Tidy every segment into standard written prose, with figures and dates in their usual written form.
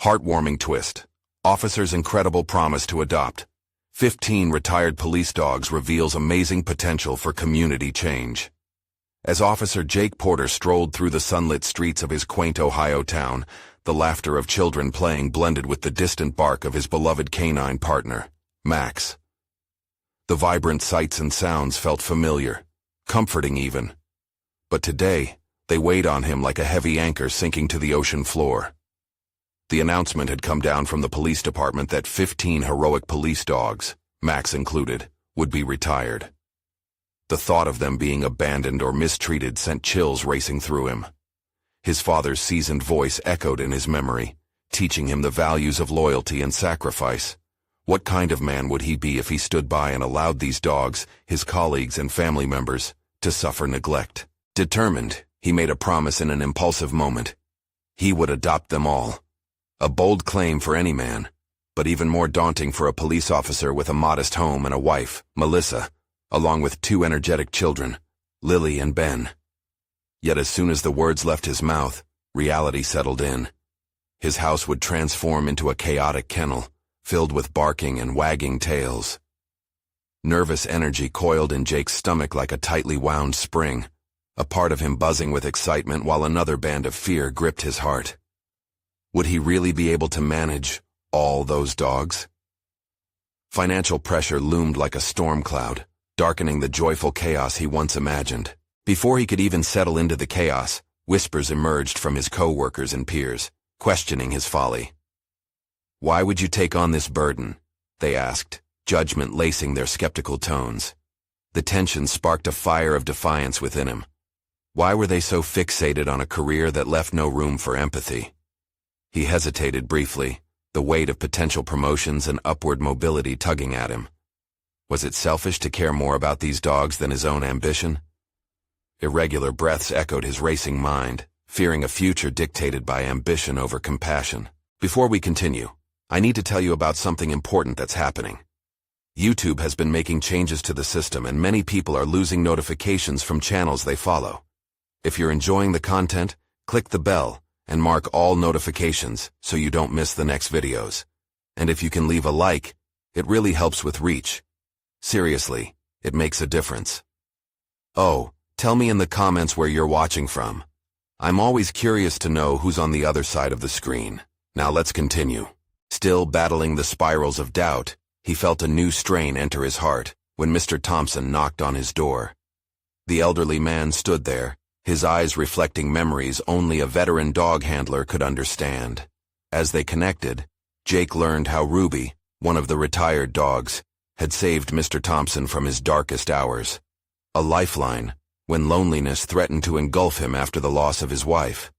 Heartwarming twist. Officer's incredible promise to adopt 15 retired police dogs reveals amazing potential for community change. As Officer Jake Porter strolled through the sunlit streets of his quaint Ohio town, the laughter of children playing blended with the distant bark of his beloved canine partner, Max. The vibrant sights and sounds felt familiar, comforting even. But today, they weighed on him like a heavy anchor sinking to the ocean floor. The announcement had come down from the police department that 15 heroic police dogs, Max included, would be retired. The thought of them being abandoned or mistreated sent chills racing through him. His father's seasoned voice echoed in his memory, teaching him the values of loyalty and sacrifice. What kind of man would he be if he stood by and allowed these dogs, his colleagues and family members, to suffer neglect? Determined, he made a promise in an impulsive moment. He would adopt them all. A bold claim for any man, but even more daunting for a police officer with a modest home and a wife, Melissa, along with 2 energetic children, Lily and Ben. Yet as soon as the words left his mouth, reality settled in. His house would transform into a chaotic kennel, filled with barking and wagging tails. Nervous energy coiled in Jake's stomach like a tightly wound spring, a part of him buzzing with excitement while another band of fear gripped his heart. Would he really be able to manage all those dogs? Financial pressure loomed like a storm cloud, darkening the joyful chaos he once imagined. Before he could even settle into the chaos, whispers emerged from his co-workers and peers, questioning his folly. "Why would you take on this burden?" they asked, judgment lacing their skeptical tones. The tension sparked a fire of defiance within him. Why were they so fixated on a career that left no room for empathy? He hesitated briefly, the weight of potential promotions and upward mobility tugging at him. Was it selfish to care more about these dogs than his own ambition? Irregular breaths echoed his racing mind, fearing a future dictated by ambition over compassion. Before we continue, I need to tell you about something important that's happening. YouTube has been making changes to the system and many people are losing notifications from channels they follow. If you're enjoying the content, click the bell and mark all notifications so you don't miss the next videos. And if you can leave a like, it really helps with reach. Seriously, it makes a difference. Oh, tell me in the comments where you're watching from. I'm always curious to know who's on the other side of the screen. Now let's continue. Still battling the spirals of doubt, he felt a new strain enter his heart when Mr. Thompson knocked on his door. The elderly man stood there, his eyes reflecting memories only a veteran dog handler could understand. As they connected, Jake learned how Ruby, one of the retired dogs, had saved Mr. Thompson from his darkest hours. A lifeline, when loneliness threatened to engulf him after the loss of his wife.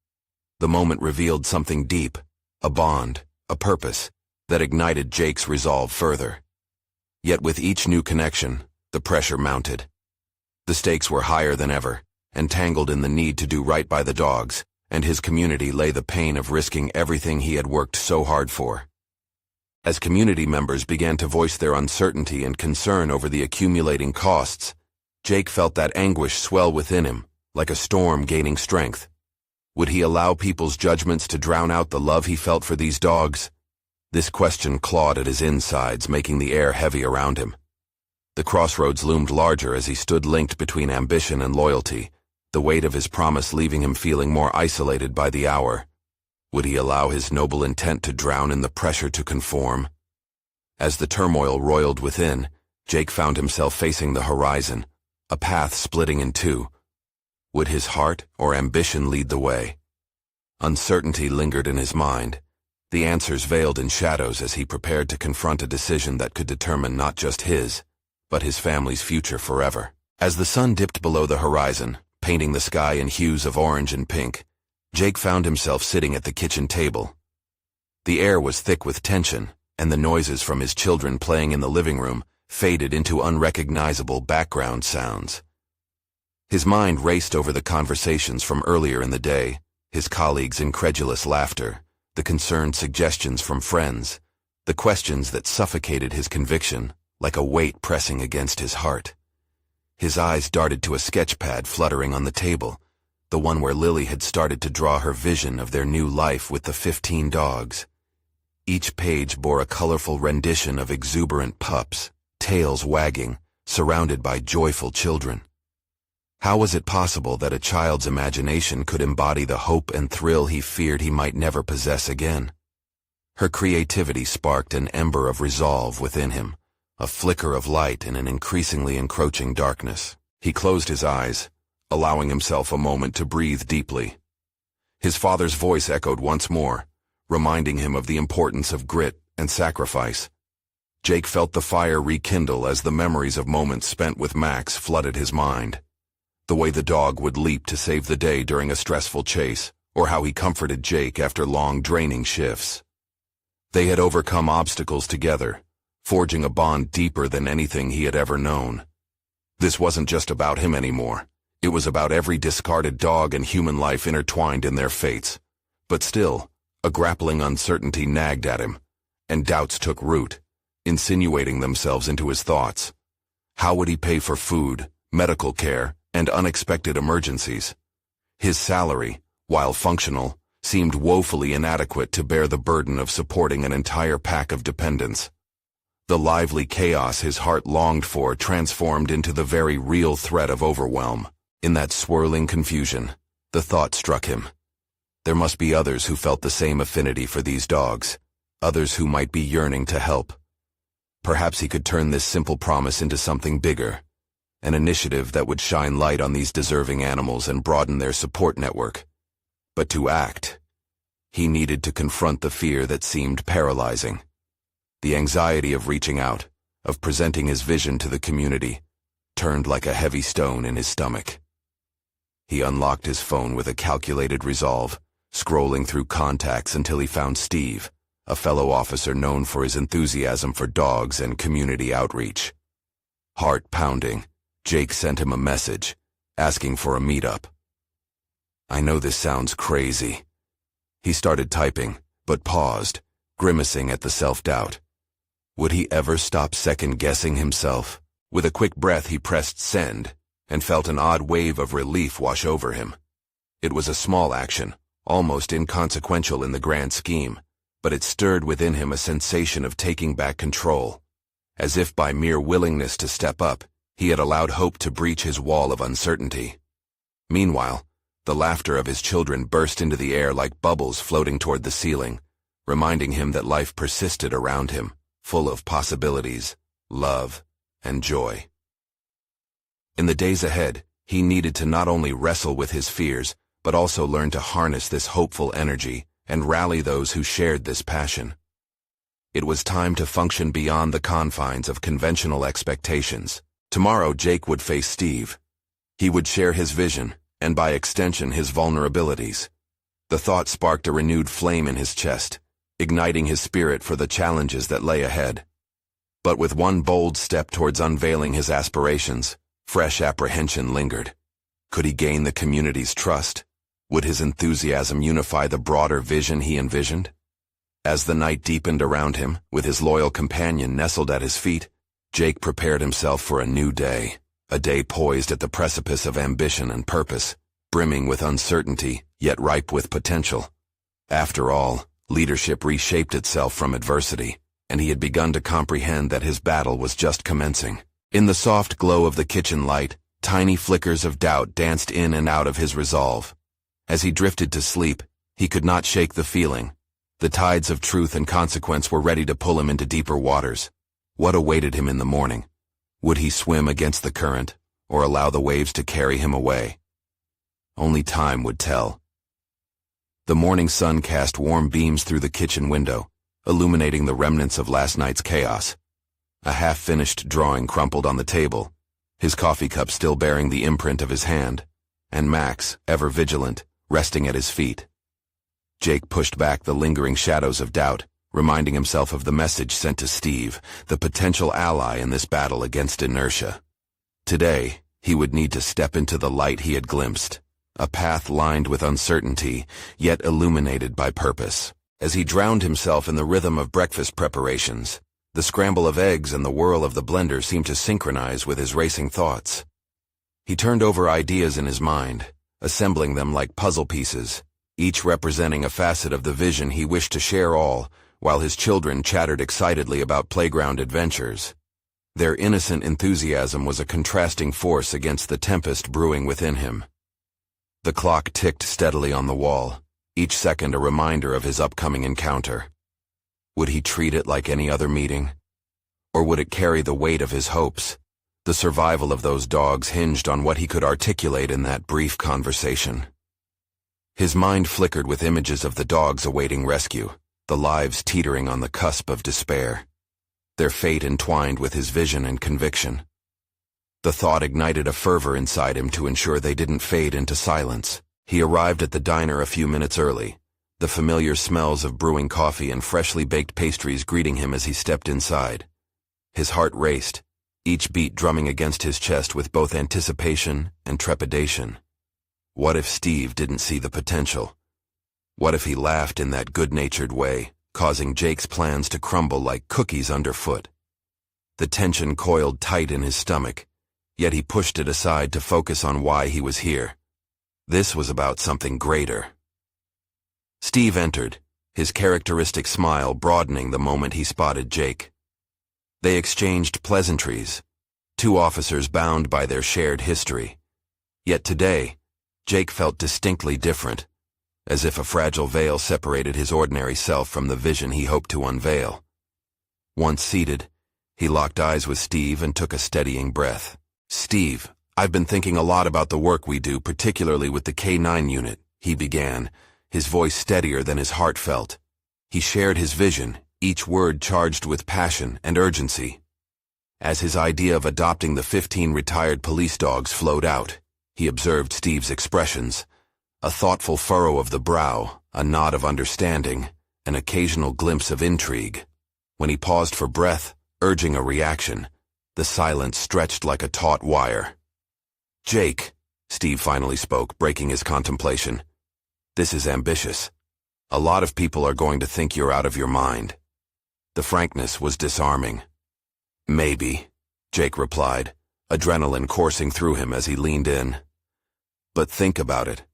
The moment revealed something deep, a bond, a purpose, that ignited Jake's resolve further. Yet with each new connection, the pressure mounted. The stakes were higher than ever, entangled in the need to do right by the dogs, and his community lay the pain of risking everything he had worked so hard for. As community members began to voice their uncertainty and concern over the accumulating costs, Jake felt that anguish swell within him, like a storm gaining strength. Would he allow people's judgments to drown out the love he felt for these dogs? This question clawed at his insides, making the air heavy around him. The crossroads loomed larger as he stood linked between ambition and loyalty, the weight of his promise leaving him feeling more isolated by the hour. Would he allow his noble intent to drown in the pressure to conform? As the turmoil roiled within, Jake found himself facing the horizon, a path splitting in two. Would his heart or ambition lead the way? Uncertainty lingered in his mind, the answers veiled in shadows as he prepared to confront a decision that could determine not just his, but his family's future forever. As the sun dipped below the horizon, painting the sky in hues of orange and pink, Jake found himself sitting at the kitchen table. The air was thick with tension, and the noises from his children playing in the living room faded into unrecognizable background sounds. His mind raced over the conversations from earlier in the day, his colleagues' incredulous laughter, the concerned suggestions from friends, the questions that suffocated his conviction, like a weight pressing against his heart. His eyes darted to a sketch pad fluttering on the table, the one where Lily had started to draw her vision of their new life with the 15 dogs. Each page bore a colorful rendition of exuberant pups, tails wagging, surrounded by joyful children. How was it possible that a child's imagination could embody the hope and thrill he feared he might never possess again? Her creativity sparked an ember of resolve within him, a flicker of light in an increasingly encroaching darkness. He closed his eyes, allowing himself a moment to breathe deeply. His father's voice echoed once more, reminding him of the importance of grit and sacrifice. Jake felt the fire rekindle as the memories of moments spent with Max flooded his mind. The way the dog would leap to save the day during a stressful chase, or how he comforted Jake after long, draining shifts. They had overcome obstacles together, forging a bond deeper than anything he had ever known. This wasn't just about him anymore. It was about every discarded dog and human life intertwined in their fates. But still, a grappling uncertainty nagged at him, and doubts took root, insinuating themselves into his thoughts. How would he pay for food, medical care, and unexpected emergencies? His salary, while functional, seemed woefully inadequate to bear the burden of supporting an entire pack of dependents. The lively chaos his heart longed for transformed into the very real threat of overwhelm. In that swirling confusion, the thought struck him. There must be others who felt the same affinity for these dogs, others who might be yearning to help. Perhaps he could turn this simple promise into something bigger, an initiative that would shine light on these deserving animals and broaden their support network. But to act, he needed to confront the fear that seemed paralyzing. The anxiety of reaching out, of presenting his vision to the community, turned like a heavy stone in his stomach. He unlocked his phone with a calculated resolve, scrolling through contacts until he found Steve, a fellow officer known for his enthusiasm for dogs and community outreach. Heart pounding, Jake sent him a message, asking for a meetup. I know this sounds crazy. He started typing, but paused, grimacing at the self-doubt. Would he ever stop second-guessing himself? With a quick breath he pressed send, and felt an odd wave of relief wash over him. It was a small action, almost inconsequential in the grand scheme, but it stirred within him a sensation of taking back control. As if by mere willingness to step up, he had allowed hope to breach his wall of uncertainty. Meanwhile, the laughter of his children burst into the air like bubbles floating toward the ceiling, reminding him that life persisted around him, full of possibilities, love, and joy. In the days ahead, he needed to not only wrestle with his fears, but also learn to harness this hopeful energy and rally those who shared this passion. It was time to function beyond the confines of conventional expectations. Tomorrow Jake would face Steve. He would share his vision, and by extension his vulnerabilities. The thought sparked a renewed flame in his chest, igniting his spirit for the challenges that lay ahead. But with one bold step towards unveiling his aspirations, fresh apprehension lingered. Could he gain the community's trust? Would his enthusiasm unify the broader vision he envisioned? As the night deepened around him, with his loyal companion nestled at his feet, Jake prepared himself for a new day, a day poised at the precipice of ambition and purpose, brimming with uncertainty, yet ripe with potential. After all, leadership reshaped itself from adversity, and he had begun to comprehend that his battle was just commencing. In the soft glow of the kitchen light, tiny flickers of doubt danced in and out of his resolve. As he drifted to sleep, he could not shake the feeling. The tides of truth and consequence were ready to pull him into deeper waters. What awaited him in the morning? Would he swim against the current, or allow the waves to carry him away? Only time would tell. The morning sun cast warm beams through the kitchen window, illuminating the remnants of last night's chaos. A half-finished drawing crumpled on the table, his coffee cup still bearing the imprint of his hand, and Max, ever vigilant, resting at his feet. Jake pushed back the lingering shadows of doubt, reminding himself of the message sent to Steve, the potential ally in this battle against inertia. Today, he would need to step into the light he had glimpsed, a path lined with uncertainty, yet illuminated by purpose. As he drowned himself in the rhythm of breakfast preparations, the scramble of eggs and the whirl of the blender seemed to synchronize with his racing thoughts. He turned over ideas in his mind, assembling them like puzzle pieces, each representing a facet of the vision he wished to share, all while his children chattered excitedly about playground adventures. Their innocent enthusiasm was a contrasting force against the tempest brewing within him. The clock ticked steadily on the wall, each second a reminder of his upcoming encounter. Would he treat it like any other meeting? Or would it carry the weight of his hopes? The survival of those dogs hinged on what he could articulate in that brief conversation. His mind flickered with images of the dogs awaiting rescue, the lives teetering on the cusp of despair, their fate entwined with his vision and conviction. The thought ignited a fervor inside him to ensure they didn't fade into silence. He arrived at the diner a few minutes early, the familiar smells of brewing coffee and freshly baked pastries greeting him as he stepped inside. His heart raced, each beat drumming against his chest with both anticipation and trepidation. What if Steve didn't see the potential? What if he laughed in that good-natured way, causing Jake's plans to crumble like cookies underfoot? The tension coiled tight in his stomach, yet he pushed it aside to focus on why he was here. This was about something greater. Steve entered, his characteristic smile broadening the moment he spotted Jake. They exchanged pleasantries, two officers bound by their shared history. Yet today, Jake felt distinctly different, as if a fragile veil separated his ordinary self from the vision he hoped to unveil. Once seated, he locked eyes with Steve and took a steadying breath. "Steve, I've been thinking a lot about the work we do, particularly with the K-9 unit," he began, his voice steadier than his heart felt. He shared his vision, each word charged with passion and urgency. As his idea of adopting the 15 retired police dogs flowed out, he observed Steve's expressions, a thoughtful furrow of the brow, a nod of understanding, an occasional glimpse of intrigue. When he paused for breath, urging a reaction, the silence stretched like a taut wire. "Jake," Steve finally spoke, breaking his contemplation, "this is ambitious. A lot of people are going to think you're out of your mind." The frankness was disarming. "Maybe," Jake replied, adrenaline coursing through him as he leaned in. "But think about it.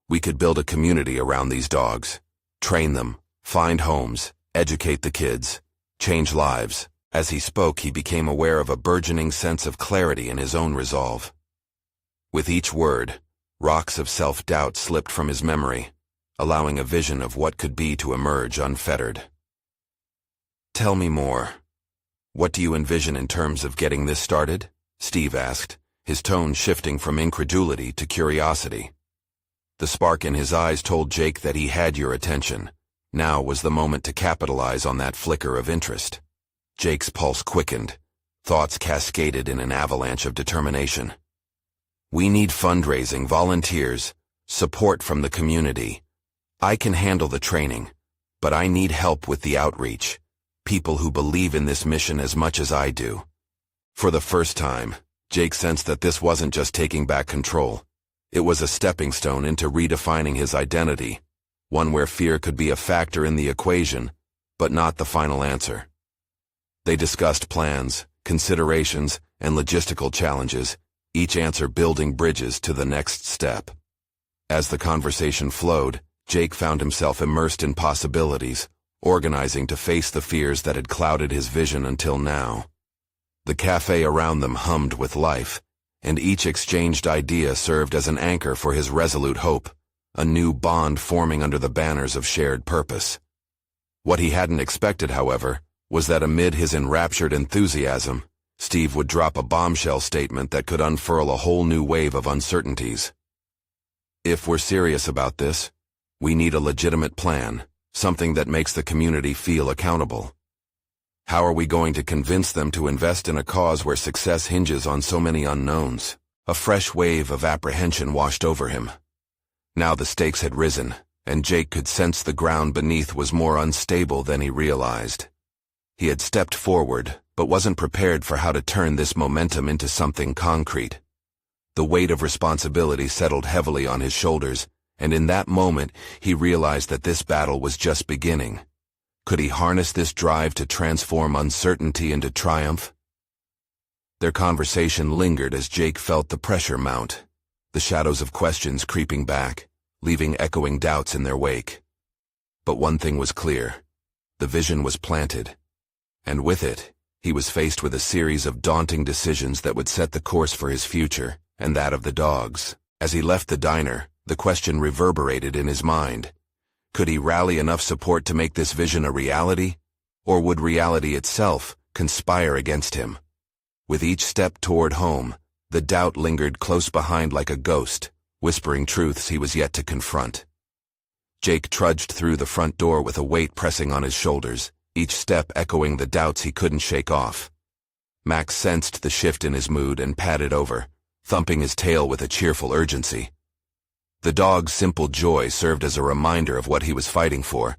We could build a community around these dogs, train them, find homes, educate the kids, change lives." As he spoke, he became aware of a burgeoning sense of clarity in his own resolve. With each word, rocks of self-doubt slipped from his memory, allowing a vision of what could be to emerge unfettered. "Tell me more. What do you envision in terms of getting this started?" Steve asked, his tone shifting from incredulity to curiosity. The spark in his eyes told Jake that he had your attention. Now was the moment to capitalize on that flicker of interest. Jake's pulse quickened, thoughts cascaded in an avalanche of determination. "We need fundraising, volunteers, support from the community. I can handle the training, but I need help with the outreach, people who believe in this mission as much as I do." For the first time, Jake sensed that this wasn't just taking back control. It was a stepping stone into redefining his identity, one where fear could be a factor in the equation, but not the final answer. They discussed plans, considerations, and logistical challenges, each answer building bridges to the next step. As the conversation flowed, Jake found himself immersed in possibilities, organizing to face the fears that had clouded his vision until now. The cafe around them hummed with life, and each exchanged idea served as an anchor for his resolute hope, a new bond forming under the banners of shared purpose. What he hadn't expected, however, was that amid his enraptured enthusiasm, Steve would drop a bombshell statement that could unfurl a whole new wave of uncertainties. "If we're serious about this, we need a legitimate plan, something that makes the community feel accountable. How are we going to convince them to invest in a cause where success hinges on so many unknowns?" A fresh wave of apprehension washed over him. Now the stakes had risen, and Jake could sense the ground beneath was more unstable than he realized. He had stepped forward, but wasn't prepared for how to turn this momentum into something concrete. The weight of responsibility settled heavily on his shoulders, and in that moment he realized that this battle was just beginning. Could he harness this drive to transform uncertainty into triumph? Their conversation lingered as Jake felt the pressure mount, the shadows of questions creeping back, leaving echoing doubts in their wake. But one thing was clear. The vision was planted. And with it, he was faced with a series of daunting decisions that would set the course for his future, and that of the dogs. As he left the diner, the question reverberated in his mind. Could he rally enough support to make this vision a reality? Or would reality itself conspire against him? With each step toward home, the doubt lingered close behind like a ghost, whispering truths he was yet to confront. Jake trudged through the front door with a weight pressing on his shoulders, each step echoing the doubts he couldn't shake off. Max sensed the shift in his mood and padded over, thumping his tail with a cheerful urgency. The dog's simple joy served as a reminder of what he was fighting for,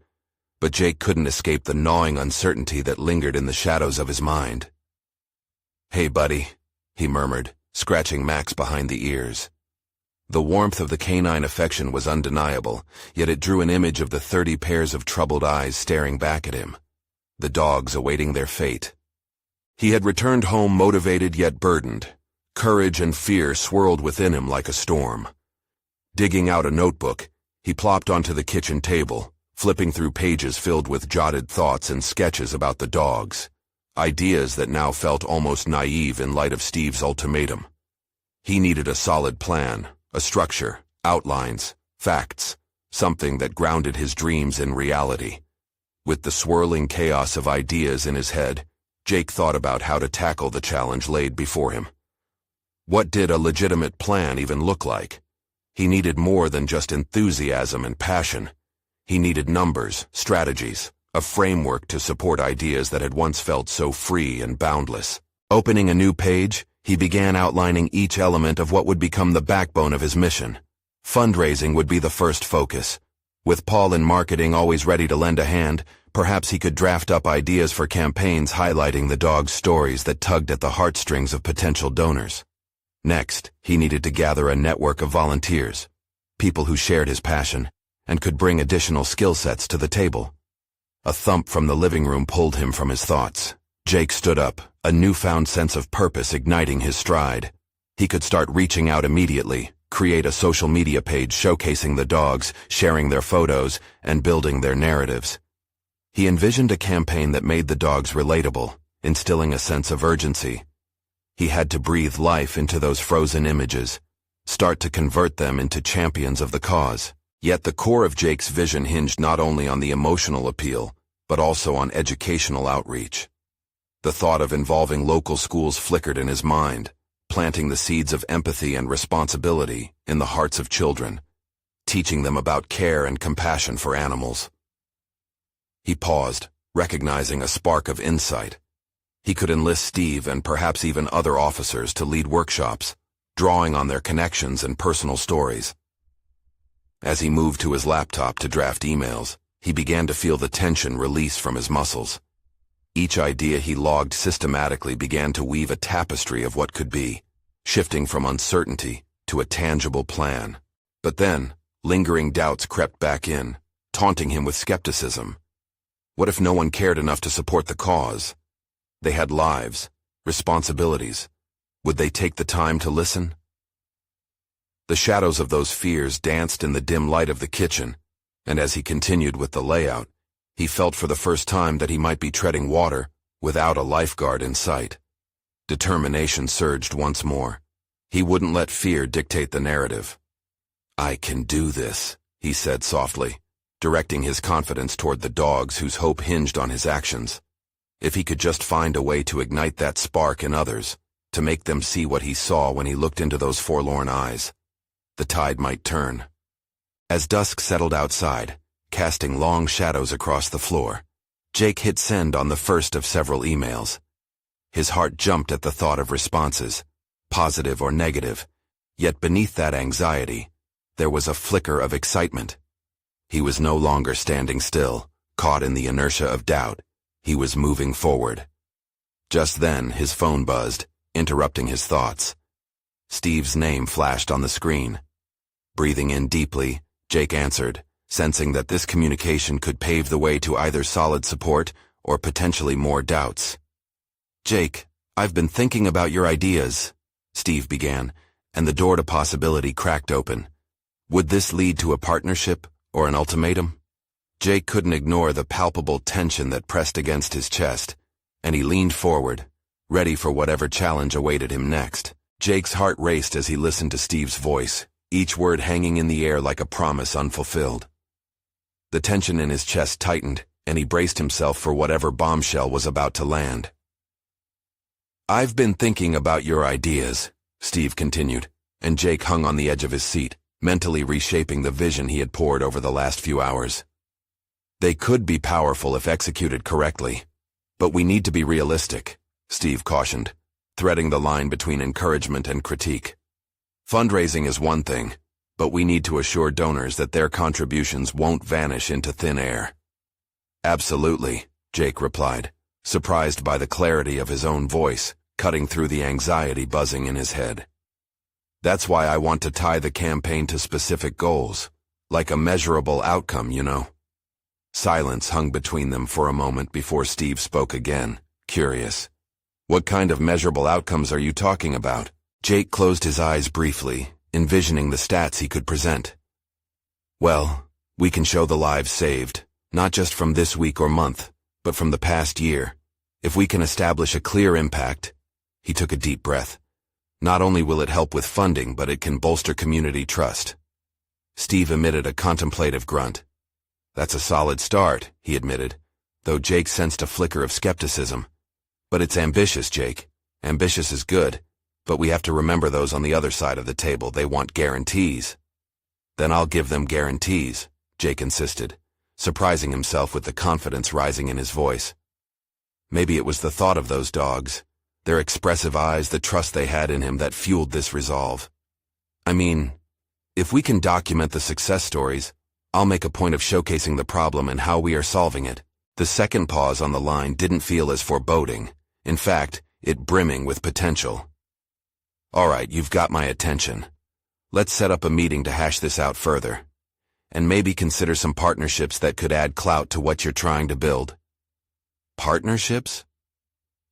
but Jake couldn't escape the gnawing uncertainty that lingered in the shadows of his mind. "Hey, buddy," he murmured, scratching Max behind the ears. The warmth of the canine affection was undeniable, yet it drew an image of the 30 pairs of troubled eyes staring back at him, the dogs awaiting their fate. He had returned home motivated yet burdened. Courage and fear swirled within him like a storm. Digging out a notebook, he plopped onto the kitchen table, flipping through pages filled with jotted thoughts and sketches about the dogs, ideas that now felt almost naive in light of Steve's ultimatum. He needed a solid plan, a structure, outlines, facts, something that grounded his dreams in reality. With the swirling chaos of ideas in his head, Jake thought about how to tackle the challenge laid before him. What did a legitimate plan even look like? He needed more than just enthusiasm and passion. He needed numbers, strategies, a framework to support ideas that had once felt so free and boundless. Opening a new page, he began outlining each element of what would become the backbone of his mission. Fundraising would be the first focus. With Paul in marketing always ready to lend a hand, perhaps he could draft up ideas for campaigns highlighting the dog's stories that tugged at the heartstrings of potential donors. Next, he needed to gather a network of volunteers, people who shared his passion, and could bring additional skill sets to the table. A thump from the living room pulled him from his thoughts. Jake stood up, a newfound sense of purpose igniting his stride. He could start reaching out immediately, create a social media page showcasing the dogs, sharing their photos, and building their narratives. He envisioned a campaign that made the dogs relatable, instilling a sense of urgency. He had to breathe life into those frozen images, start to convert them into champions of the cause. Yet the core of Jake's vision hinged not only on the emotional appeal, but also on educational outreach. The thought of involving local schools flickered in his mind, planting the seeds of empathy and responsibility in the hearts of children, teaching them about care and compassion for animals. He paused, recognizing a spark of insight. He could enlist Steve and perhaps even other officers to lead workshops, drawing on their connections and personal stories. As he moved to his laptop to draft emails, he began to feel the tension release from his muscles. Each idea he logged systematically began to weave a tapestry of what could be, shifting from uncertainty to a tangible plan. But then, lingering doubts crept back in, taunting him with skepticism. What if no one cared enough to support the cause? They had lives, responsibilities. Would they take the time to listen? The shadows of those fears danced in the dim light of the kitchen, and as he continued with the layout, he felt for the first time that he might be treading water without a lifeguard in sight. Determination surged once more. He wouldn't let fear dictate the narrative. "I can do this," he said softly, directing his confidence toward the dogs whose hope hinged on his actions. If he could just find a way to ignite that spark in others, to make them see what he saw when he looked into those forlorn eyes, the tide might turn. As dusk settled outside, casting long shadows across the floor, Jake hit send on the first of several emails. His heart jumped at the thought of responses, positive or negative, yet beneath that anxiety, there was a flicker of excitement. He was no longer standing still, caught in the inertia of doubt. He was moving forward. Just then, his phone buzzed, interrupting his thoughts. Steve's name flashed on the screen. Breathing in deeply, Jake answered, sensing that this communication could pave the way to either solid support or potentially more doubts. "Jake, I've been thinking about your ideas," Steve began, and the door to possibility cracked open. Would this lead to a partnership or an ultimatum? Jake couldn't ignore the palpable tension that pressed against his chest, and he leaned forward, ready for whatever challenge awaited him next. Jake's heart raced as he listened to Steve's voice, each word hanging in the air like a promise unfulfilled. The tension in his chest tightened, and he braced himself for whatever bombshell was about to land. "I've been thinking about your ideas," Steve continued, and Jake hung on the edge of his seat, mentally reshaping the vision he had poured over the last few hours. "They could be powerful if executed correctly, but we need to be realistic," Steve cautioned, threading the line between encouragement and critique. "Fundraising is one thing, but we need to assure donors that their contributions won't vanish into thin air." "Absolutely," Jake replied, surprised by the clarity of his own voice, cutting through the anxiety buzzing in his head. "That's why I want to tie the campaign to specific goals, like a measurable outcome, you know." Silence hung between them for a moment before Steve spoke again, curious. "What kind of measurable outcomes are you talking about?" Jake closed his eyes briefly, envisioning the stats he could present. "Well, we can show the lives saved, not just from this week or month, but from the past year. If we can establish a clear impact," he took a deep breath, "not only will it help with funding, but it can bolster community trust." Steve emitted a contemplative grunt. "That's a solid start," he admitted, though Jake sensed a flicker of skepticism. "But it's ambitious, Jake. Ambitious is good, but we have to remember those on the other side of the table. They want guarantees." "Then I'll give them guarantees," Jake insisted, surprising himself with the confidence rising in his voice. Maybe it was the thought of those dogs, their expressive eyes, the trust they had in him that fueled this resolve. "I mean, if we can document the success stories, I'll make a point of showcasing the problem and how we are solving it." The second pause on the line didn't feel as foreboding. In fact, it brimming with potential. "All right, you've got my attention. Let's set up a meeting to hash this out further. And maybe consider some partnerships that could add clout to what you're trying to build." "Partnerships?"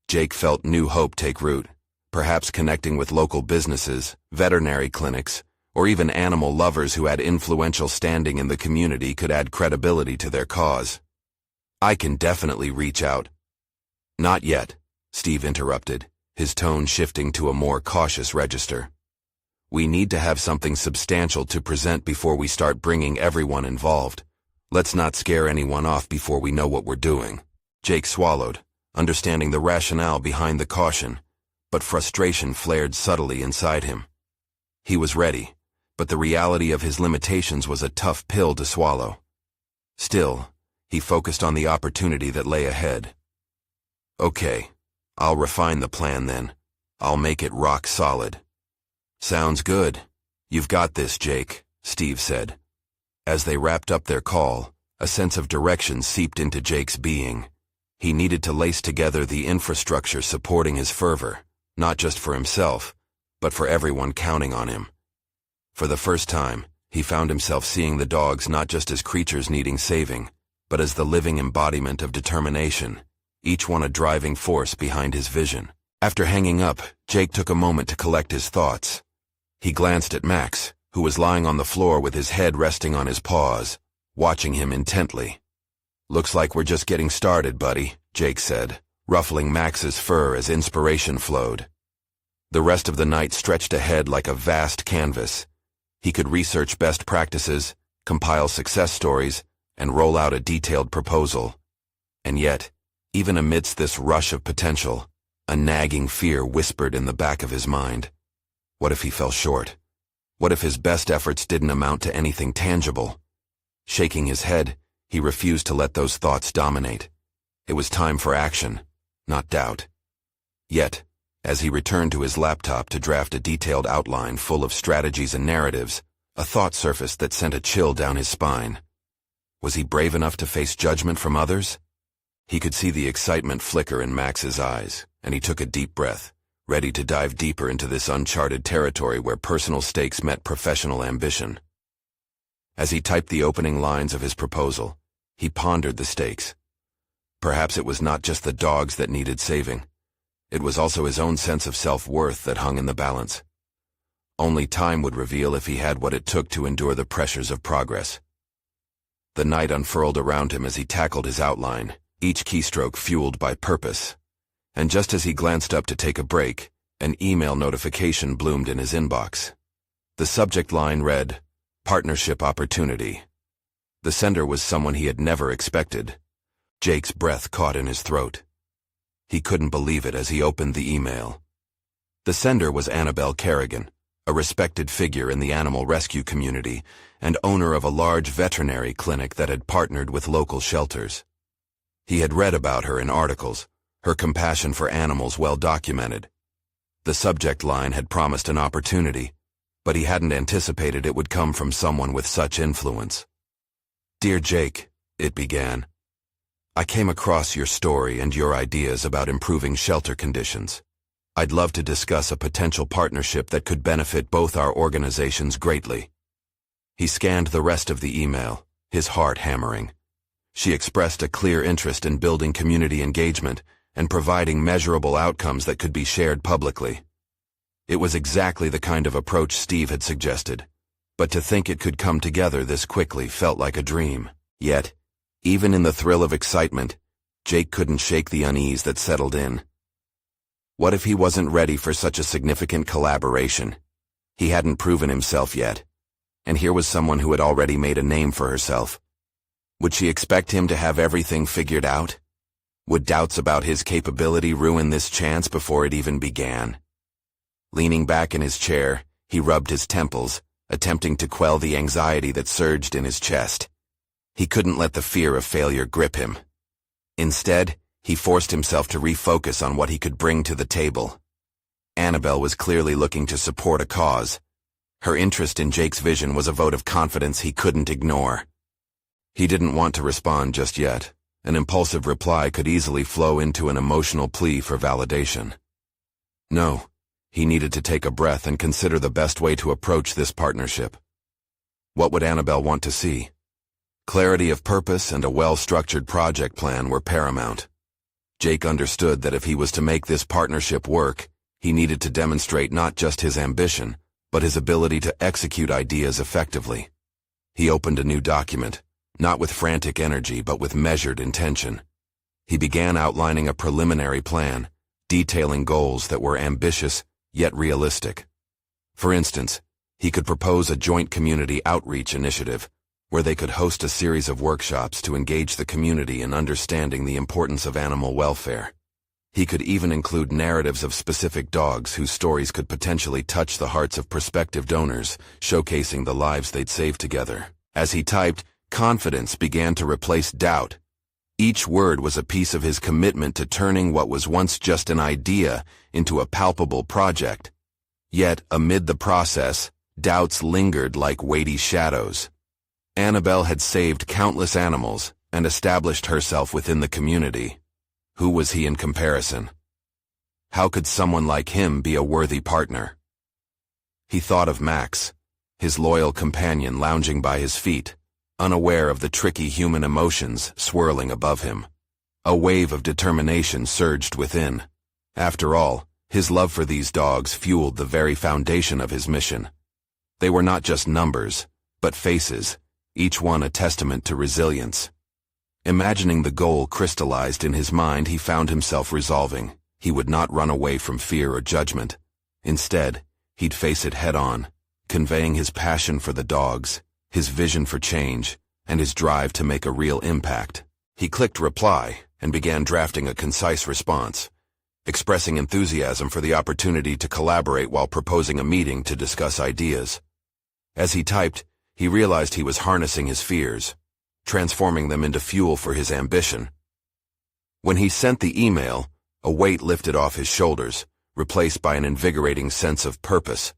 Jake felt new hope take root, perhaps connecting with local businesses, veterinary clinics, or even animal lovers who had influential standing in the community could add credibility to their cause. "I can definitely reach out." "Not yet," Steve interrupted, his tone shifting to a more cautious register. "We need to have something substantial to present before we start bringing everyone involved. Let's not scare anyone off before we know what we're doing." Jake swallowed, understanding the rationale behind the caution, but frustration flared subtly inside him. He was ready, but the reality of his limitations was a tough pill to swallow. Still, he focused on the opportunity that lay ahead. "Okay, I'll refine the plan then. I'll make it rock solid." "Sounds good. You've got this, Jake," Steve said. As they wrapped up their call, a sense of direction seeped into Jake's being. He needed to lace together the infrastructure supporting his fervor, not just for himself, but for everyone counting on him. For the first time, he found himself seeing the dogs not just as creatures needing saving, but as the living embodiment of determination, each one a driving force behind his vision. After hanging up, Jake took a moment to collect his thoughts. He glanced at Max, who was lying on the floor with his head resting on his paws, watching him intently. "Looks like we're just getting started, buddy," Jake said, ruffling Max's fur as inspiration flowed. The rest of the night stretched ahead like a vast canvas. He could research best practices, compile success stories, and roll out a detailed proposal. And yet, even amidst this rush of potential, a nagging fear whispered in the back of his mind. What if he fell short? What if his best efforts didn't amount to anything tangible? Shaking his head, he refused to let those thoughts dominate. It was time for action, not doubt. Yet, as he returned to his laptop to draft a detailed outline full of strategies and narratives, a thought surfaced that sent a chill down his spine. Was he brave enough to face judgment from others? He could see the excitement flicker in Max's eyes, and he took a deep breath, ready to dive deeper into this uncharted territory where personal stakes met professional ambition. As he typed the opening lines of his proposal, he pondered the stakes. Perhaps it was not just the dogs that needed saving. It was also his own sense of self-worth that hung in the balance. Only time would reveal if he had what it took to endure the pressures of progress. The night unfurled around him as he tackled his outline, each keystroke fueled by purpose. And just as he glanced up to take a break, an email notification bloomed in his inbox. The subject line read, "Partnership Opportunity." The sender was someone he had never expected. Jake's breath caught in his throat. He couldn't believe it as he opened the email. The sender was Annabelle Kerrigan, a respected figure in the animal rescue community and owner of a large veterinary clinic that had partnered with local shelters. He had read about her in articles, her compassion for animals well documented. The subject line had promised an opportunity, but he hadn't anticipated it would come from someone with such influence. "Dear Jake," it began, "I came across your story and your ideas about improving shelter conditions. I'd love to discuss a potential partnership that could benefit both our organizations greatly." He scanned the rest of the email, his heart hammering. She expressed a clear interest in building community engagement and providing measurable outcomes that could be shared publicly. It was exactly the kind of approach Steve had suggested, but to think it could come together this quickly felt like a dream. Yet, even in the thrill of excitement, Jake couldn't shake the unease that settled in. What if he wasn't ready for such a significant collaboration? He hadn't proven himself yet, and here was someone who had already made a name for herself. Would she expect him to have everything figured out? Would doubts about his capability ruin this chance before it even began? Leaning back in his chair, he rubbed his temples, attempting to quell the anxiety that surged in his chest. He couldn't let the fear of failure grip him. Instead, he forced himself to refocus on what he could bring to the table. Annabelle was clearly looking to support a cause. Her interest in Jake's vision was a vote of confidence he couldn't ignore. He didn't want to respond just yet. An impulsive reply could easily flow into an emotional plea for validation. No, he needed to take a breath and consider the best way to approach this partnership. What would Annabelle want to see? Clarity of purpose and a well-structured project plan were paramount. Jake understood that if he was to make this partnership work, he needed to demonstrate not just his ambition, but his ability to execute ideas effectively. He opened a new document, not with frantic energy but with measured intention. He began outlining a preliminary plan, detailing goals that were ambitious yet realistic. For instance, he could propose a joint community outreach initiative, where they could host a series of workshops to engage the community in understanding the importance of animal welfare. He could even include narratives of specific dogs whose stories could potentially touch the hearts of prospective donors, showcasing the lives they'd saved together. As he typed, confidence began to replace doubt. Each word was a piece of his commitment to turning what was once just an idea into a palpable project. Yet, amid the process, doubts lingered like weighty shadows. Annabelle had saved countless animals and established herself within the community. Who was he in comparison? How could someone like him be a worthy partner? He thought of Max, his loyal companion lounging by his feet, unaware of the tricky human emotions swirling above him. A wave of determination surged within. After all, his love for these dogs fueled the very foundation of his mission. They were not just numbers, but faces, each one a testament to resilience. Imagining the goal crystallized in his mind, he found himself resolving. He would not run away from fear or judgment. Instead, he'd face it head-on, conveying his passion for the dogs, his vision for change, and his drive to make a real impact. He clicked reply and began drafting a concise response, expressing enthusiasm for the opportunity to collaborate while proposing a meeting to discuss ideas. As he typed, he realized he was harnessing his fears, transforming them into fuel for his ambition. When he sent the email, a weight lifted off his shoulders, replaced by an invigorating sense of purpose.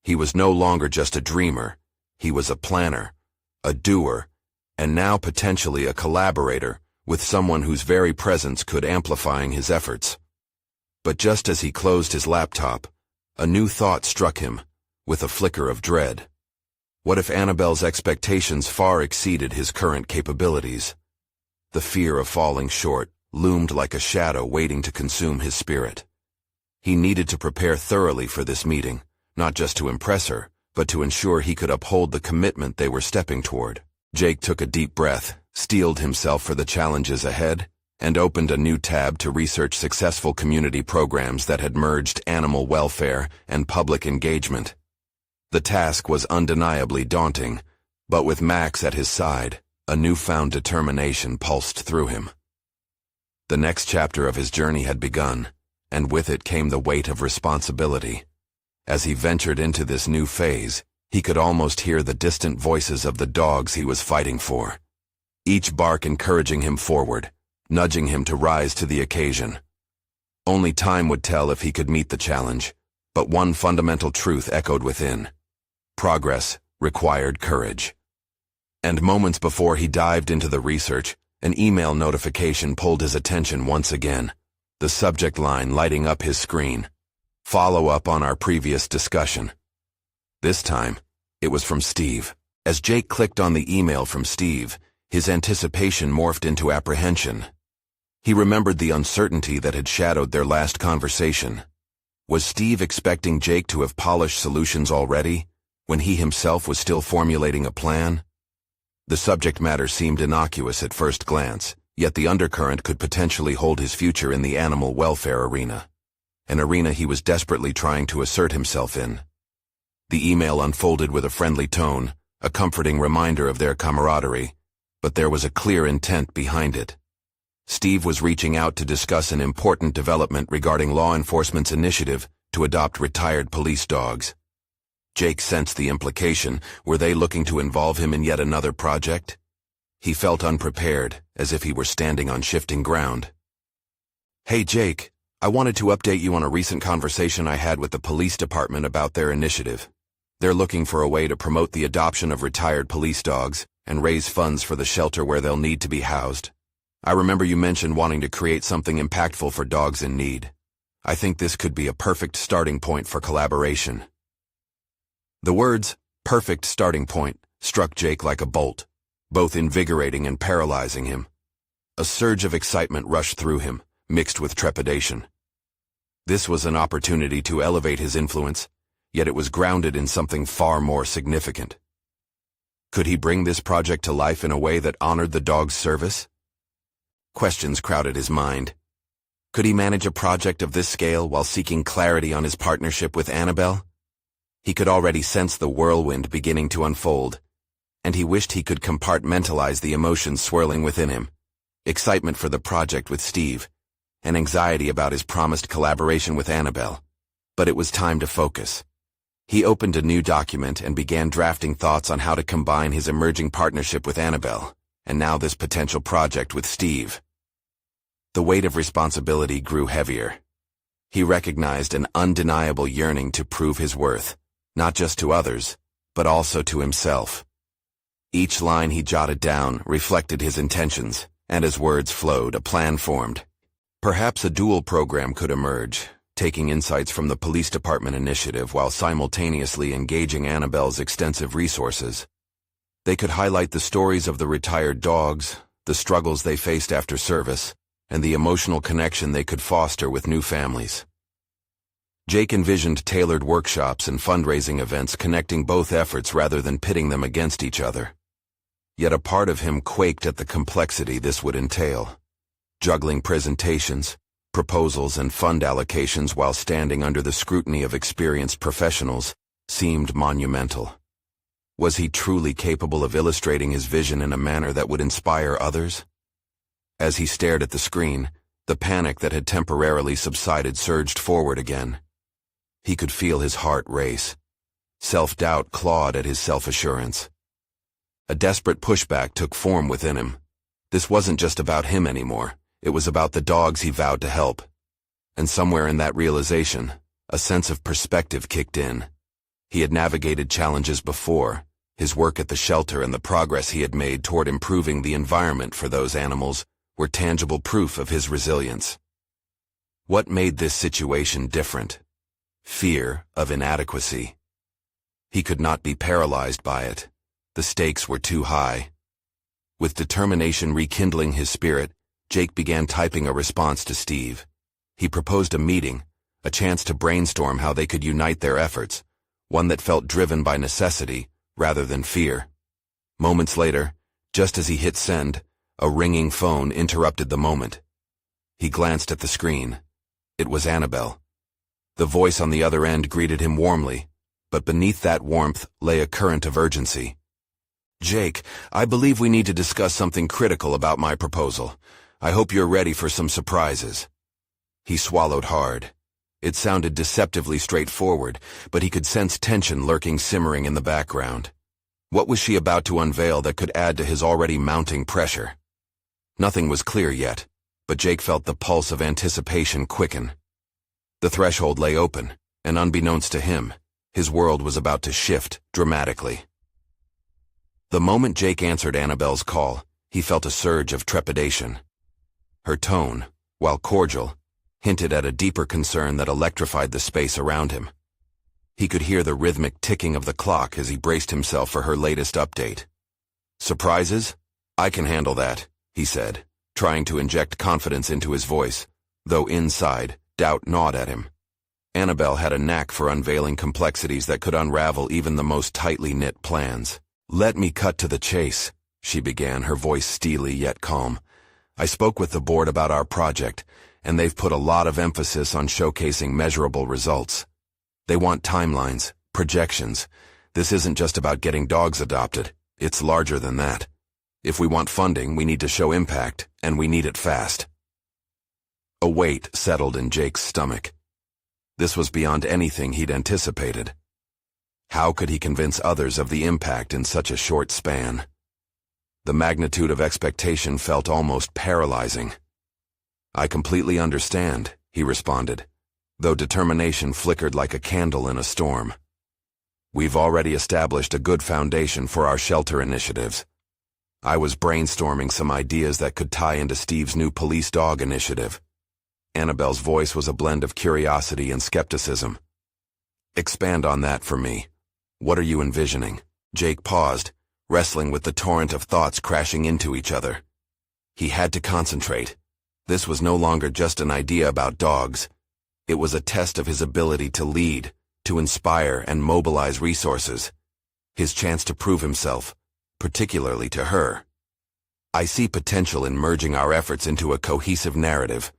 He was no longer just a dreamer. He was a planner, a doer, and now potentially a collaborator with someone whose very presence could amplify his efforts. But just as he closed his laptop, a new thought struck him, with a flicker of dread. What if Annabelle's expectations far exceeded his current capabilities? The fear of falling short loomed like a shadow waiting to consume his spirit. He needed to prepare thoroughly for this meeting, not just to impress her, but to ensure he could uphold the commitment they were stepping toward. Jake took a deep breath, steeled himself for the challenges ahead, and opened a new tab to research successful community programs that had merged animal welfare and public engagement. The task was undeniably daunting, but with Max at his side, a newfound determination pulsed through him. The next chapter of his journey had begun, and with it came the weight of responsibility. As he ventured into this new phase, he could almost hear the distant voices of the dogs he was fighting for, each bark encouraging him forward, nudging him to rise to the occasion. Only time would tell if he could meet the challenge, but one fundamental truth echoed within. Progress required courage. And moments before he dived into the research, an email notification pulled his attention once again, the subject line lighting up his screen. Follow up on our previous discussion. This time, it was from Steve. As Jake clicked on the email from Steve, his anticipation morphed into apprehension. He remembered the uncertainty that had shadowed their last conversation. Was Steve expecting Jake to have polished solutions already, when he himself was still formulating a plan? The subject matter seemed innocuous at first glance, yet the undercurrent could potentially hold his future in the animal welfare arena, an arena he was desperately trying to assert himself in. The email unfolded with a friendly tone, a comforting reminder of their camaraderie, but there was a clear intent behind it. Steve was reaching out to discuss an important development regarding law enforcement's initiative to adopt retired police dogs. Jake sensed the implication. Were they looking to involve him in yet another project? He felt unprepared, as if he were standing on shifting ground. Hey Jake, I wanted to update you on a recent conversation I had with the police department about their initiative. They're looking for a way to promote the adoption of retired police dogs and raise funds for the shelter where they'll need to be housed. I remember you mentioned wanting to create something impactful for dogs in need. I think this could be a perfect starting point for collaboration. The words, perfect starting point, struck Jake like a bolt, both invigorating and paralyzing him. A surge of excitement rushed through him, mixed with trepidation. This was an opportunity to elevate his influence, yet it was grounded in something far more significant. Could he bring this project to life in a way that honored the dog's service? Questions crowded his mind. Could he manage a project of this scale while seeking clarity on his partnership with Annabelle? He could already sense the whirlwind beginning to unfold, and he wished he could compartmentalize the emotions swirling within him. Excitement for the project with Steve, and anxiety about his promised collaboration with Annabelle. But it was time to focus. He opened a new document and began drafting thoughts on how to combine his emerging partnership with Annabelle, and now this potential project with Steve. The weight of responsibility grew heavier. He recognized an undeniable yearning to prove his worth, not just to others, but also to himself. Each line he jotted down reflected his intentions, and as words flowed, a plan formed. Perhaps a dual program could emerge, taking insights from the police department initiative while simultaneously engaging Annabelle's extensive resources. They could highlight the stories of the retired dogs, the struggles they faced after service, and the emotional connection they could foster with new families. Jake envisioned tailored workshops and fundraising events connecting both efforts rather than pitting them against each other. Yet a part of him quaked at the complexity this would entail. Juggling presentations, proposals, and fund allocations while standing under the scrutiny of experienced professionals seemed monumental. Was he truly capable of illustrating his vision in a manner that would inspire others? As he stared at the screen, the panic that had temporarily subsided surged forward again. He could feel his heart race. Self-doubt clawed at his self-assurance. A desperate pushback took form within him. This wasn't just about him anymore. It was about the dogs he vowed to help. And somewhere in that realization, a sense of perspective kicked in. He had navigated challenges before, his work at the shelter and the progress he had made toward improving the environment for those animals were tangible proof of his resilience. What made this situation different? Fear of inadequacy. He could not be paralyzed by it. The stakes were too high. With determination rekindling his spirit, Jake began typing a response to Steve. He proposed a meeting, a chance to brainstorm how they could unite their efforts, one that felt driven by necessity rather than fear. Moments later, Just as he hit send, a ringing phone interrupted the moment. He glanced at the screen. It was Annabelle. The voice on the other end greeted him warmly, but beneath that warmth lay a current of urgency. "Jake, I believe we need to discuss something critical about my proposal. I hope you're ready for some surprises." He swallowed hard. It sounded deceptively straightforward, but he could sense tension simmering in the background. What was she about to unveil that could add to his already mounting pressure? Nothing was clear yet, but Jake felt the pulse of anticipation quicken. The threshold lay open, and unbeknownst to him, his world was about to shift dramatically. The moment Jake answered Annabelle's call, he felt a surge of trepidation. Her tone, while cordial, hinted at a deeper concern that electrified the space around him. He could hear the rhythmic ticking of the clock as he braced himself for her latest update. "Surprises? I can handle that," he said, trying to inject confidence into his voice, though inside, doubt gnawed at him. Annabelle had a knack for unveiling complexities that could unravel even the most tightly knit plans. "Let me cut to the chase," she began, her voice steely yet calm. "I spoke with the board about our project, and they've put a lot of emphasis on showcasing measurable results. They want timelines, projections. This isn't just about getting dogs adopted. It's larger than that. If we want funding, we need to show impact, and we need it fast." A weight settled in Jake's stomach. This was beyond anything he'd anticipated. How could he convince others of the impact in such a short span? The magnitude of expectation felt almost paralyzing. "I completely understand," he responded, though determination flickered like a candle in a storm. "We've already established a good foundation for our shelter initiatives. I was brainstorming some ideas that could tie into Steve's new police dog initiative." Annabelle's voice was a blend of curiosity and skepticism. "Expand on that for me. What are you envisioning?" Jake paused, wrestling with the torrent of thoughts crashing into each other. He had to concentrate. This was no longer just an idea about dogs. It was a test of his ability to lead, to inspire and mobilize resources. His chance to prove himself, particularly to her. "I see potential in merging our efforts into a cohesive narrative.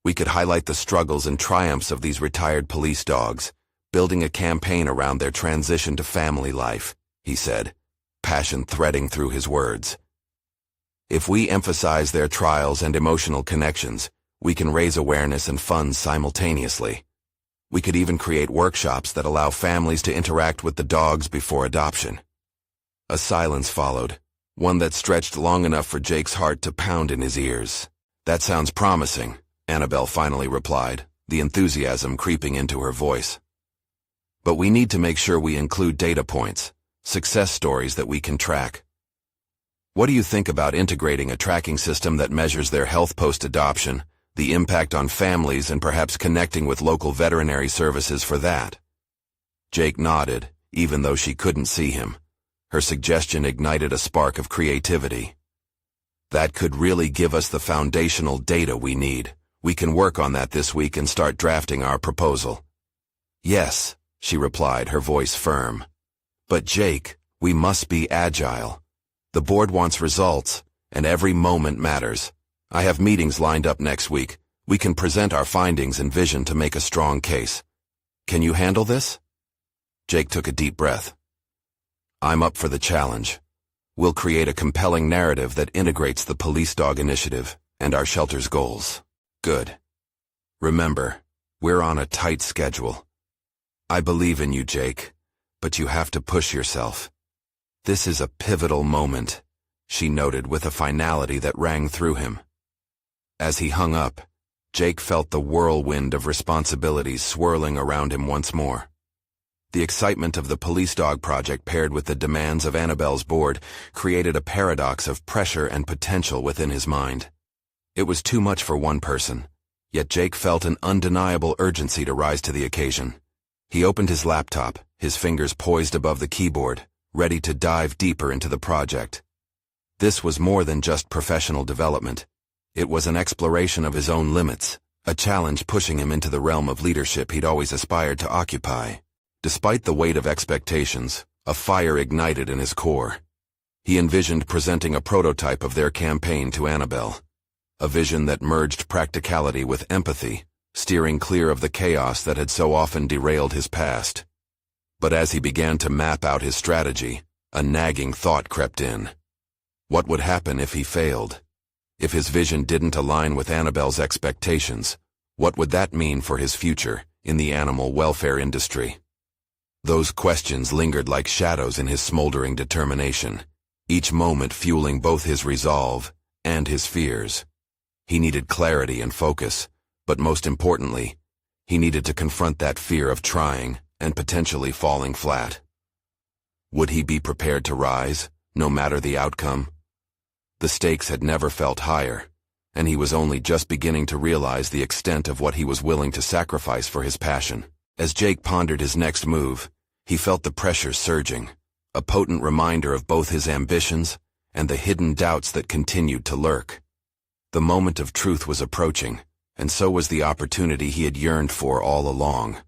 We could highlight the struggles and triumphs of these retired police dogs, building a campaign around their transition to family life," he said, passion threading through his words. "If we emphasize their trials and emotional connections, we can raise awareness and funds simultaneously. We could even create workshops that allow families to interact with the dogs before adoption." A silence followed, one that stretched long enough for Jake's heart to pound in his ears. "That sounds promising," Annabelle finally replied, the enthusiasm creeping into her voice. "But we need to make sure we include data points, success stories that we can track. What do you think about integrating a tracking system that measures their health post-adoption, the impact on families, and perhaps connecting with local veterinary services for that?" Jake nodded, even though she couldn't see him. Her suggestion ignited a spark of creativity. "That could really give us the foundational data we need. We can work on that this week and start drafting our proposal." "Yes," she replied, her voice firm. "But Jake, we must be agile. The board wants results, and every moment matters. I have meetings lined up next week. We can present our findings and vision to make a strong case. Can you handle this?" Jake took a deep breath. "I'm up for the challenge. We'll create a compelling narrative that integrates the police dog initiative and our shelter's goals." "Good. Remember, we're on a tight schedule. I believe in you, Jake, but you have to push yourself. This is a pivotal moment," she noted with a finality that rang through him. As he hung up, Jake felt the whirlwind of responsibilities swirling around him once more. The excitement of the police dog project paired with the demands of Annabelle's board created a paradox of pressure and potential within his mind. It was too much for one person, yet Jake felt an undeniable urgency to rise to the occasion. He opened his laptop, his fingers poised above the keyboard, ready to dive deeper into the project. This was more than just professional development. It was an exploration of his own limits, a challenge pushing him into the realm of leadership he'd always aspired to occupy. Despite the weight of expectations, a fire ignited in his core. He envisioned presenting a prototype of their campaign to Annabelle, a vision that merged practicality with empathy, steering clear of the chaos that had so often derailed his past. But as he began to map out his strategy, a nagging thought crept in. What would happen if he failed? If his vision didn't align with Annabelle's expectations, what would that mean for his future in the animal welfare industry? Those questions lingered like shadows in his smoldering determination, each moment fueling both his resolve and his fears. He needed clarity and focus, but most importantly, he needed to confront that fear of trying and potentially falling flat. Would he be prepared to rise, no matter the outcome? The stakes had never felt higher, and he was only just beginning to realize the extent of what he was willing to sacrifice for his passion. As Jake pondered his next move, he felt the pressure surging, a potent reminder of both his ambitions and the hidden doubts that continued to lurk. The moment of truth was approaching, and so was the opportunity he had yearned for all along.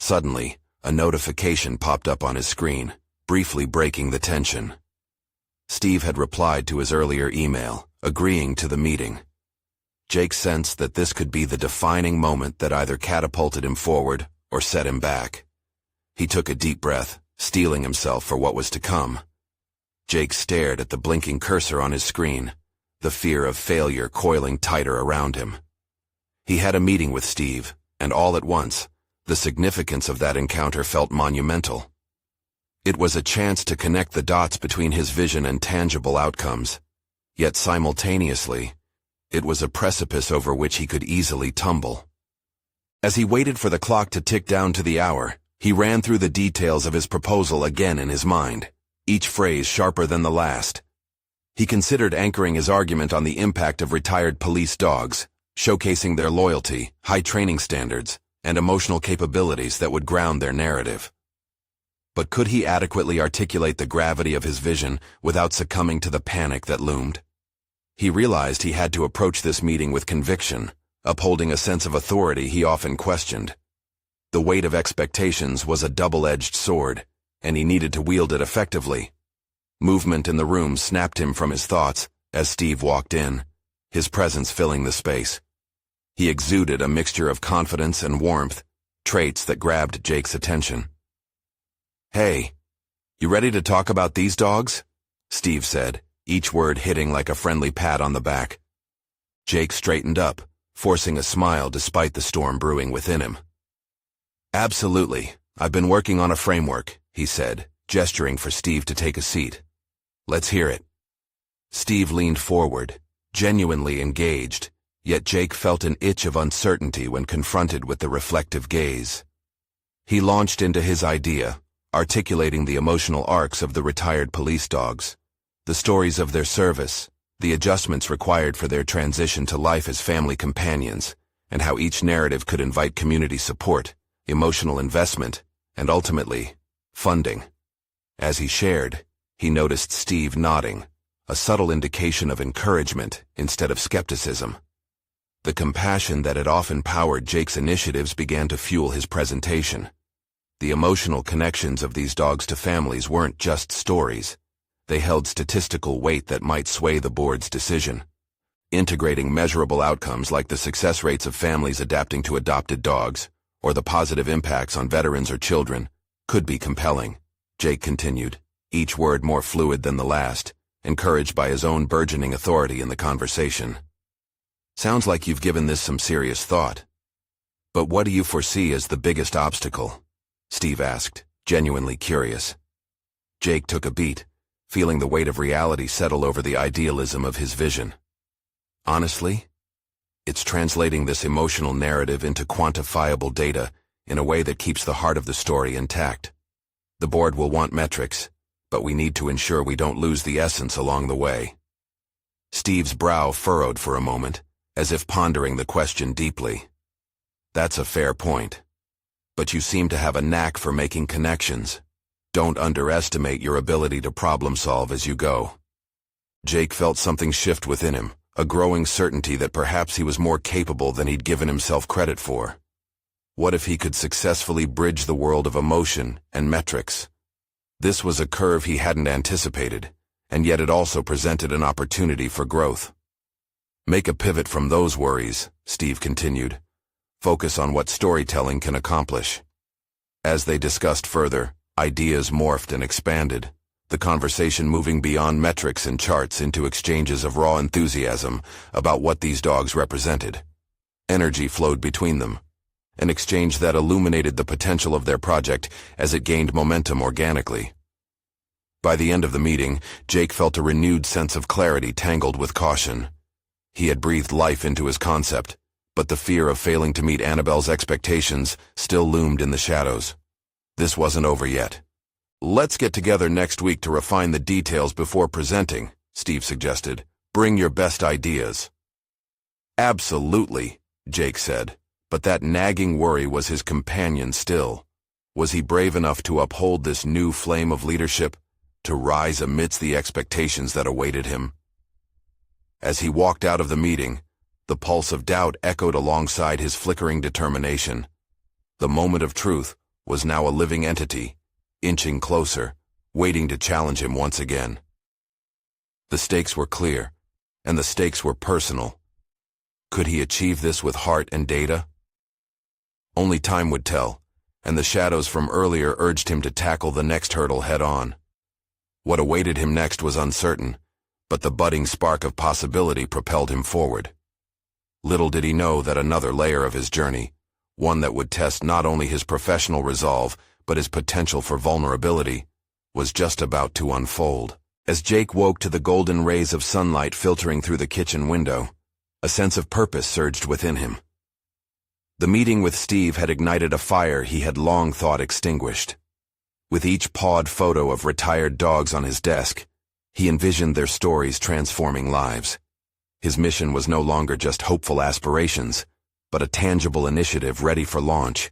Suddenly, a notification popped up on his screen, briefly breaking the tension. Steve had replied to his earlier email, agreeing to the meeting. Jake sensed that this could be the defining moment that either catapulted him forward or set him back. He took a deep breath, steeling himself for what was to come. Jake stared at the blinking cursor on his screen, the fear of failure coiling tighter around him. He had a meeting with Steve, and all at once, the significance of that encounter felt monumental. It was a chance to connect the dots between his vision and tangible outcomes, yet simultaneously, it was a precipice over which he could easily tumble. As he waited for the clock to tick down to the hour, he ran through the details of his proposal again in his mind, each phrase sharper than the last. He considered anchoring his argument on the impact of retired police dogs, showcasing their loyalty, high training standards, and emotional capabilities that would ground their narrative. But could he adequately articulate the gravity of his vision without succumbing to the panic that loomed? He realized he had to approach this meeting with conviction, upholding a sense of authority he often questioned. The weight of expectations was a double-edged sword, and he needed to wield it effectively. Movement in the room snapped him from his thoughts as Steve walked in, his presence filling the space. He exuded a mixture of confidence and warmth, traits that grabbed Jake's attention. "Hey, you ready to talk about these dogs?" Steve said, each word hitting like a friendly pat on the back. Jake straightened up, forcing a smile despite the storm brewing within him. "Absolutely. I've been working on a framework," he said, gesturing for Steve to take a seat. "Let's hear it." Steve leaned forward, genuinely engaged, yet Jake felt an itch of uncertainty when confronted with the reflective gaze. He launched into his idea, articulating the emotional arcs of the retired police dogs, the stories of their service, the adjustments required for their transition to life as family companions, and how each narrative could invite community support, emotional investment, and ultimately, funding. As he shared, he noticed Steve nodding, a subtle indication of encouragement instead of skepticism. The compassion that had often powered Jake's initiatives began to fuel his presentation. The emotional connections of these dogs to families weren't just stories. They held statistical weight that might sway the board's decision. Integrating measurable outcomes like the success rates of families adapting to adopted dogs, or the positive impacts on veterans or children, could be compelling, Jake continued, each word more fluid than the last, encouraged by his own burgeoning authority in the conversation. "Sounds like you've given this some serious thought. But what do you foresee as the biggest obstacle?" Steve asked, genuinely curious. Jake took a beat, feeling the weight of reality settle over the idealism of his vision. "Honestly, it's translating this emotional narrative into quantifiable data in a way that keeps the heart of the story intact. The board will want metrics, but we need to ensure we don't lose the essence along the way." Steve's brow furrowed for a moment, as if pondering the question deeply. "That's a fair point. But you seem to have a knack for making connections. Don't underestimate your ability to problem solve as you go." Jake felt something shift within him, a growing certainty that perhaps he was more capable than he'd given himself credit for. What if he could successfully bridge the world of emotion and metrics? This was a curve he hadn't anticipated, and yet it also presented an opportunity for growth. Make a pivot from those worries, Steve continued. Focus on what storytelling can accomplish. As they discussed further, ideas morphed and expanded, the conversation moving beyond metrics and charts into exchanges of raw enthusiasm about what these dogs represented. Energy flowed between them, an exchange that illuminated the potential of their project as it gained momentum organically. By the end of the meeting, Jake felt a renewed sense of clarity tangled with caution. He had breathed life into his concept, but the fear of failing to meet Annabelle's expectations still loomed in the shadows. This wasn't over yet. "Let's get together next week to refine the details before presenting," Steve suggested. "Bring your best ideas." "Absolutely," Jake said, but that nagging worry was his companion still. Was he brave enough to uphold this new flame of leadership, to rise amidst the expectations that awaited him? As he walked out of the meeting, the pulse of doubt echoed alongside his flickering determination. The moment of truth was now a living entity, inching closer, waiting to challenge him once again. The stakes were clear, and the stakes were personal. Could he achieve this with heart and data? Only time would tell, and the shadows from earlier urged him to tackle the next hurdle head-on. What awaited him next was uncertain, but the budding spark of possibility propelled him forward. Little did he know that another layer of his journey, one that would test not only his professional resolve, but his potential for vulnerability, was just about to unfold. As Jake woke to the golden rays of sunlight filtering through the kitchen window, a sense of purpose surged within him. The meeting with Steve had ignited a fire he had long thought extinguished. With each pawed photo of retired dogs on his desk, he envisioned their stories transforming lives. His mission was no longer just hopeful aspirations, but a tangible initiative ready for launch.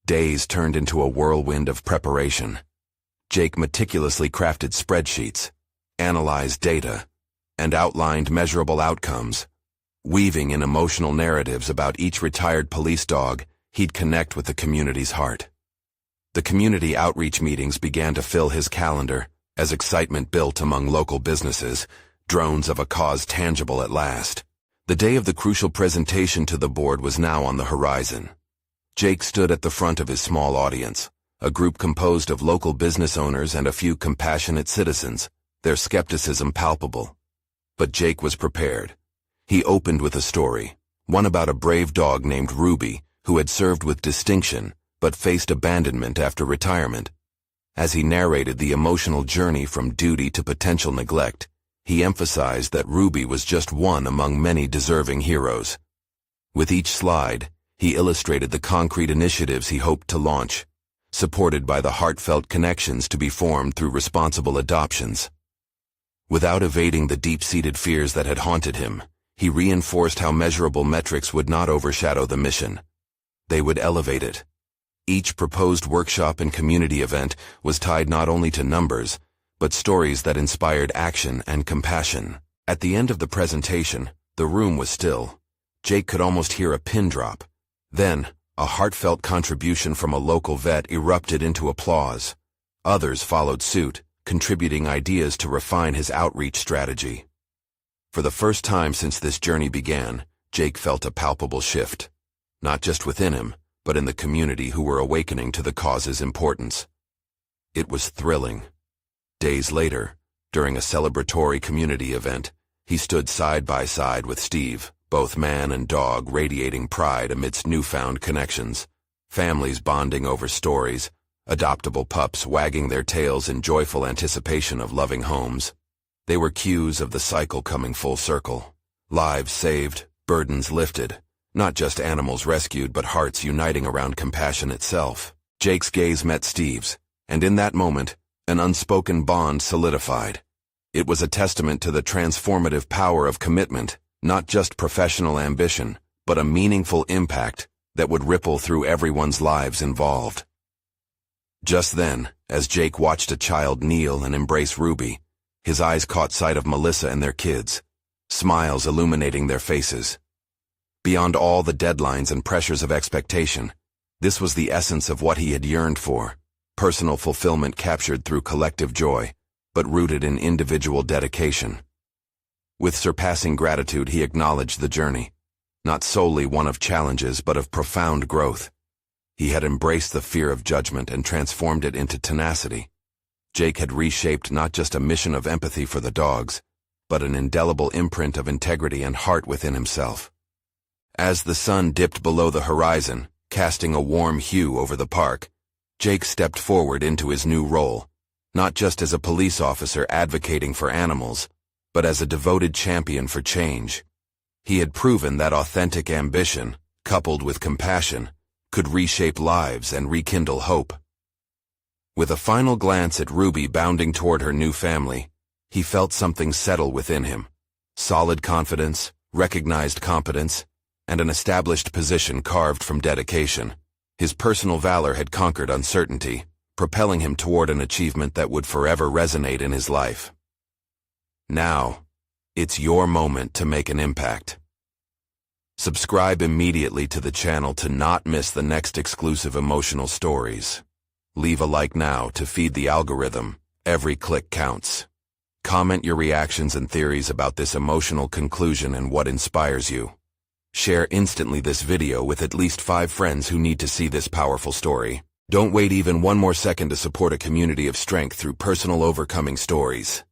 Days turned into a whirlwind of preparation. Jake meticulously crafted spreadsheets, analyzed data, and outlined measurable outcomes. Weaving in emotional narratives about each retired police dog, he'd connect with the community's heart. The community outreach meetings began to fill his calendar as excitement built among local businesses, drones of a cause tangible at last. The day of the crucial presentation to the board was now on the horizon. Jake stood at the front of his small audience, a group composed of local business owners and a few compassionate citizens, their skepticism palpable. But Jake was prepared. He opened with a story, one about a brave dog named Ruby, who had served with distinction, but faced abandonment after retirement. As he narrated the emotional journey from duty to potential neglect, he emphasized that Ruby was just one among many deserving heroes. With each slide, he illustrated the concrete initiatives he hoped to launch, supported by the heartfelt connections to be formed through responsible adoptions. Without evading the deep-seated fears that had haunted him, he reinforced how measurable metrics would not overshadow the mission. They would elevate it. Each proposed workshop and community event was tied not only to numbers, but stories that inspired action and compassion. At the end of the presentation, the room was still. Jake could almost hear a pin drop. Then, a heartfelt contribution from a local vet erupted into applause. Others followed suit, contributing ideas to refine his outreach strategy. For the first time since this journey began, Jake felt a palpable shift, not just within him, but in the community who were awakening to the cause's importance. It was thrilling. Days later, during a celebratory community event, he stood side by side with Steve, both man and dog radiating pride amidst newfound connections, families bonding over stories, adoptable pups wagging their tails in joyful anticipation of loving homes. They were cues of the cycle coming full circle. Lives saved, burdens lifted, not just animals rescued but hearts uniting around compassion itself. Jake's gaze met Steve's, and in that moment, an unspoken bond solidified. It was a testament to the transformative power of commitment, not just professional ambition, but a meaningful impact that would ripple through everyone's lives involved. Just then, as Jake watched a child kneel and embrace Ruby, his eyes caught sight of Melissa and their kids, smiles illuminating their faces. Beyond all the deadlines and pressures of expectation, this was the essence of what he had yearned for, personal fulfillment captured through collective joy, but rooted in individual dedication. With surpassing gratitude, he acknowledged the journey, not solely one of challenges but of profound growth. He had embraced the fear of judgment and transformed it into tenacity. Jake had reshaped not just a mission of empathy for the dogs, but an indelible imprint of integrity and heart within himself. As the sun dipped below the horizon, casting a warm hue over the park, Jake stepped forward into his new role, not just as a police officer advocating for animals, but as a devoted champion for change. He had proven that authentic ambition, coupled with compassion, could reshape lives and rekindle hope. With a final glance at Ruby bounding toward her new family, he felt something settle within him. Solid confidence, recognized competence, and an established position carved from dedication. His personal valor had conquered uncertainty, propelling him toward an achievement that would forever resonate in his life. Now, it's your moment to make an impact. Subscribe immediately to the channel to not miss the next exclusive emotional stories. Leave a like now to feed the algorithm. Every click counts. Comment your reactions and theories about this emotional conclusion and what inspires you. Share instantly this video with at least 5 friends who need to see this powerful story. Don't wait even one more second to support a community of strength through personal overcoming stories.